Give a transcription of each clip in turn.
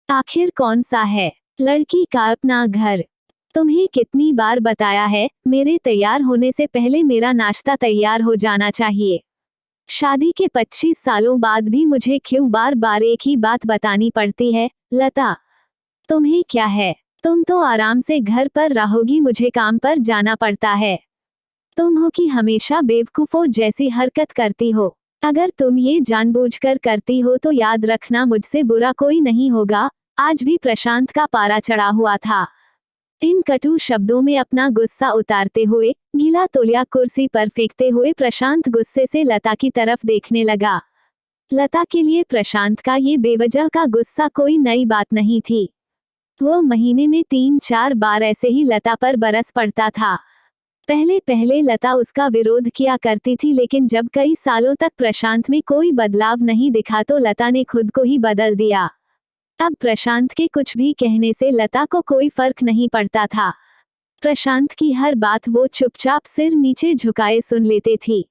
आखिर कौन सा है? लड़की का अपना घर। तुम्हें कितनी बार बताया है, मेरे तैयार होने से पहले मेरा नाश्ता तैयार हो जाना चाहिए। शादी के 25 सालों बाद भी मुझे क्यों बार बार एक ही बात बतानी पड़ती है? लता, तुम्हें क्या है? तुम तो आराम से घर पर रहोगी, मुझे काम पर जाना पड़ता है। तुम हो कि हमेशा बेवकूफों जैसी हरकत करती हो। अगर तुम ये जानबूझकर करती हो तो याद रखना, मुझसे बुरा कोई नहीं होगा। आज भी प्रशांत का पारा चढ़ा हुआ था। इन कटु शब्दों में अपना गुस्सा उतारते हुए, गीला तौलिया कुर्सी पर फेंकते हुए प्रशांत गुस्से से लता की तरफ देखने लगा। लता के लिए प्रशांत का ये बेवजह का गुस्सा कोई नई बात नहीं थी। वो महीने में 3-4 बार ऐसे ही लता पर बरस पड़ता था। पहले पहले लता उसका विरोध किया करती थी, लेकिन जब कई सालों तक प्रशांत में कोई बदलाव नहीं दिखा तो लता ने खुद को ही बदल दिया। अब प्रशांत के कुछ भी कहने से लता को कोई फर्क नहीं पड़ता था। प्रशांत की हर बात वो चुपचाप सिर नीचे झुकाए सुन लेती थी।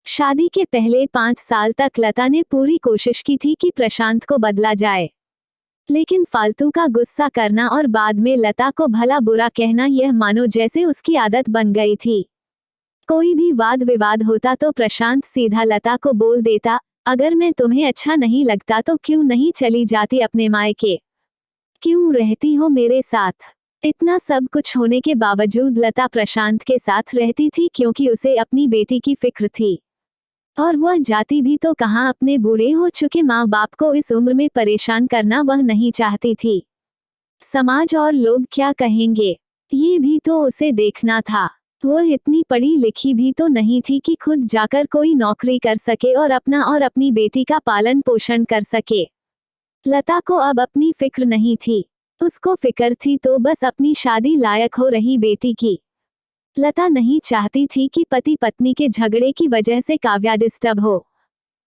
शादी के पहले 5 साल तक लता ने पूरी कोशिश की थी कि प्रशांत को बदला जाए, लेकिन फालतू का गुस्सा करना और बाद में लता को भला बुरा कहना, यह मानो जैसे उसकी आदत बन गई थी। कोई भी वाद विवाद होता तो प्रशांत सीधा लता को बोल देता, अगर मैं तुम्हें अच्छा नहीं लगता तो क्यों नहीं चली जाती अपने मायके? क्यों रहती हो मेरे साथ? इतना सब कुछ होने के बावजूद लता प्रशांत के साथ रहती थी क्योंकि उसे अपनी बेटी की फिक्र थी। और वह जाती भी तो कहाँ, अपने बूढ़े हो चुके माँ बाप को इस उम्र में परेशान करना वह नहीं चाहती थी। समाज और लोग क्या कहेंगे, ये भी तो उसे देखना था। वह इतनी पढ़ी लिखी भी तो नहीं थी कि खुद जाकर कोई नौकरी कर सके और अपना और अपनी बेटी का पालन पोषण कर सके। लता को अब अपनी फिक्र नहीं थी। उसको फिक्र थी तो बस अपनी शादी लायक हो रही बेटी की। लता नहीं चाहती थी कि पति पत्नी के झगड़े की वजह से काव्या डिस्टर्ब हो।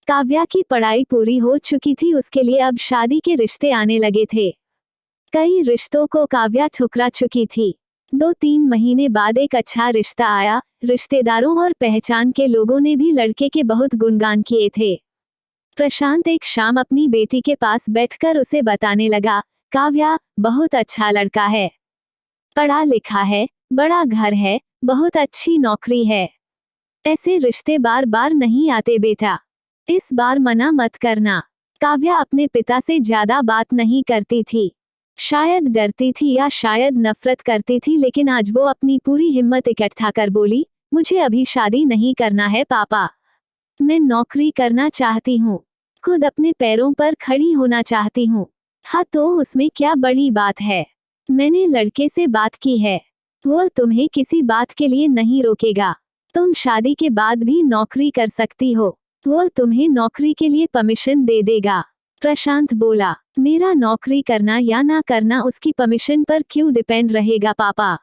काव्या की पढ़ाई पूरी हो चुकी थी, उसके लिए अब शादी के रिश्ते आने लगे थे। कई रिश्तों को काव्या ठुकरा चुकी थी। 2-3 महीने बाद एक अच्छा रिश्ता आया। रिश्तेदारों और पहचान के लोगों ने भी लड़के के बहुत गुणगान किए थे। प्रशांत एक शाम अपनी बेटी के पास बैठकर उसे बताने लगा, काव्या, बहुत अच्छा लड़का है, पढ़ा लिखा है, बड़ा घर है, बहुत अच्छी नौकरी है। ऐसे रिश्ते बार बार नहीं आते बेटा, इस बार मना मत करना। काव्या अपने पिता से ज्यादा बात नहीं करती थी। शायद डरती थी या शायद नफरत करती थी, लेकिन आज वो अपनी पूरी हिम्मत इकट्ठा कर बोली, मुझे अभी शादी नहीं करना है पापा। मैं नौकरी करना चाहती हूँ, खुद अपने पैरों पर खड़ी होना चाहती हूँ। हाँ तो उसमें क्या बड़ी बात है? मैंने लड़के से बात की है, वो तुम्हें किसी बात के लिए नहीं रोकेगा। तुम शादी के बाद भी नौकरी कर सकती हो, वो तुम्हें नौकरी के लिए परमिशन दे देगा। प्रशांत बोला, मेरा नौकरी करना या ना करना उसकी परमिशन पर क्यों डिपेंड रहेगा पापा?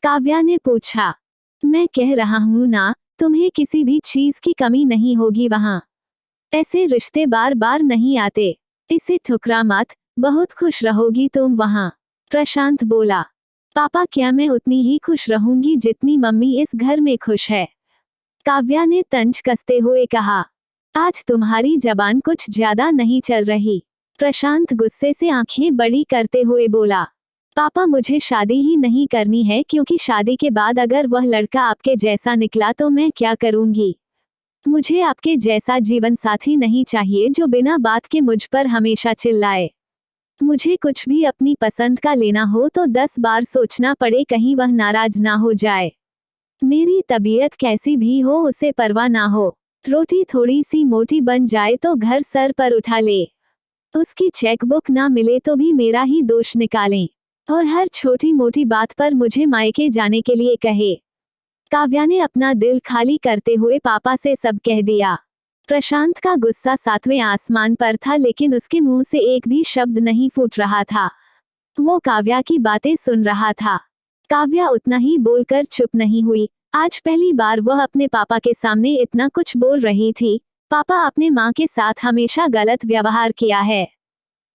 काव्या ने पूछा। मैं कह रहा हूँ ना, तुम्हें किसी भी चीज की कमी नहीं होगी वहाँ। ऐसे रिश्ते बार बार नहीं आते, इसे ठुकरा मत, बहुत खुश रहोगी तुम वहाँ। प्रशांत बोला, पापा क्या मैं उतनी ही खुश रहूंगी जितनी मम्मी इस घर में खुश है? काव्या ने तंज कसते हुए कहा, आज तुम्हारी जबान कुछ ज्यादा नहीं चल रही। प्रशांत गुस्से से आंखें बड़ी करते हुए बोला, पापा मुझे शादी ही नहीं करनी है, क्योंकि शादी के बाद अगर वह लड़का आपके जैसा निकला तो मैं क्या करूंगी? मुझे आपके जैसा जीवन साथी नहीं चाहिए जो बिना बात के मुझ पर हमेशा चिल्लाए। मुझे कुछ भी अपनी पसंद का लेना हो तो 10 बार सोचना पड़े, कहीं वह नाराज ना हो जाए। मेरी तबीयत कैसी भी हो उसे परवाह ना हो। रोटी थोड़ी सी मोटी बन जाए तो घर सर पर उठा ले। उसकी चेकबुक ना मिले तो भी मेरा ही दोष निकालें, और हर छोटी मोटी बात पर मुझे मायके जाने के लिए कहे। काव्या ने अपना दिल खाली करते हुए पापा से सब कह दिया। प्रशांत का गुस्सा 7वें आसमान पर था, लेकिन उसके मुंह से एक भी शब्द नहीं फूट रहा था। वो काव्या की बातें सुन रहा था। काव्या उतना ही बोलकर चुप नहीं हुई। आज पहली बार वह अपने पापा के सामने इतना कुछ बोल रही थी। पापा, आपने माँ के साथ हमेशा गलत व्यवहार किया है।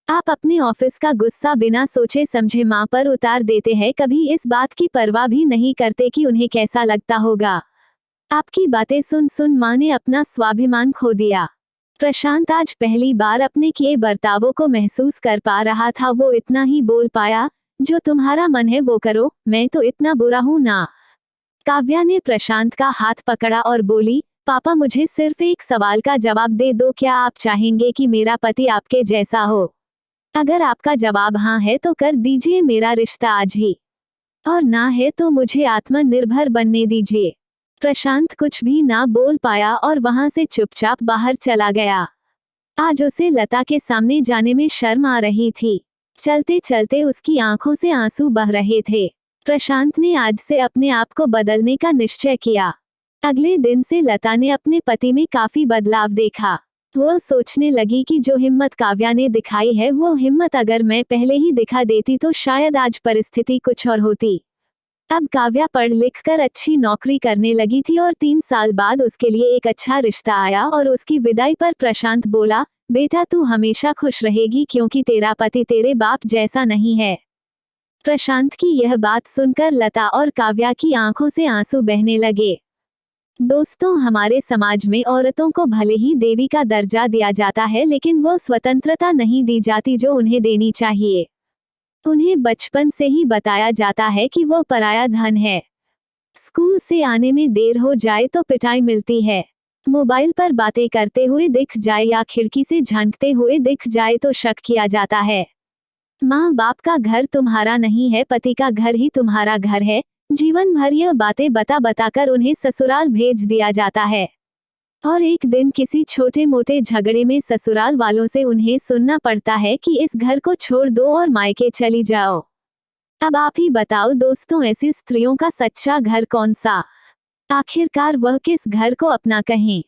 आप अपने ऑफिस का गुस्सा बिना सोचे समझे माँ पर उतार देते हैं, कभी इस बात की परवाह भी नहीं करते कि उन्हें कैसा लगता होगा। आपकी बातें सुन सुन माँ ने अपना स्वाभिमान खो दिया। प्रशांत आज पहली बार अपने किए बर्तावों को महसूस कर पा रहा था। वो इतना ही बोल पाया, जो तुम्हारा मन है वो करो, मैं तो इतना बुरा हूं ना। काव्या ने प्रशांत का हाथ पकड़ा और बोली, पापा मुझे सिर्फ एक सवाल का जवाब दे दो, क्या आप चाहेंगे कि मेरा पति आपके जैसा हो? अगर आपका जवाब हाँ है तो कर दीजिए मेरा रिश्ता आज ही, और ना है तो मुझे आत्मनिर्भर बनने दीजिए। प्रशांत कुछ भी ना बोल पाया और वहां से चुपचाप बाहर चला गया। आज उसे लता के सामने जाने में शर्म आ रही थी। चलते चलते उसकी आंखों से आंसू बह रहे थे। प्रशांत ने आज से अपने आप को बदलने का निश्चय किया। अगले दिन से लता ने अपने पति में काफी बदलाव देखा। वो सोचने लगी कि जो हिम्मत काव्या ने दिखाई है, वो हिम्मत अगर मैं पहले ही दिखा देती तो शायद आज परिस्थिति कुछ और होती। अब काव्या पढ़ लिख कर अच्छी नौकरी करने लगी थी और 3 साल बाद उसके लिए एक अच्छा रिश्ता आया और उसकी विदाई पर प्रशांत बोला, बेटा तू हमेशा खुश रहेगी क्योंकि तेरा पति तेरे बाप जैसा नहीं है। प्रशांत की यह बात सुनकर लता और काव्या की आंखों से आंसू बहने लगे। दोस्तों, हमारे समाज में औरतों को भले ही देवी का दर्जा दिया जाता है, लेकिन वो स्वतंत्रता नहीं दी जाती जो उन्हें देनी चाहिए। उन्हें बचपन से ही बताया जाता है कि वो पराया धन है। स्कूल से आने में देर हो जाए तो पिटाई मिलती है। मोबाइल पर बातें करते हुए दिख जाए या खिड़की से झांकते हुए दिख जाए तो शक किया जाता है। माँ बाप का घर तुम्हारा नहीं है, पति का घर ही तुम्हारा घर है। जीवन भर यह बातें बता बताकर उन्हें ससुराल भेज दिया जाता है, और एक दिन किसी छोटे मोटे झगड़े में ससुराल वालों से उन्हें सुनना पड़ता है कि इस घर को छोड़ दो और मायके चली जाओ। अब आप ही बताओ दोस्तों, ऐसी स्त्रियों का सच्चा घर कौन सा? आखिरकार वह किस घर को अपना कहें?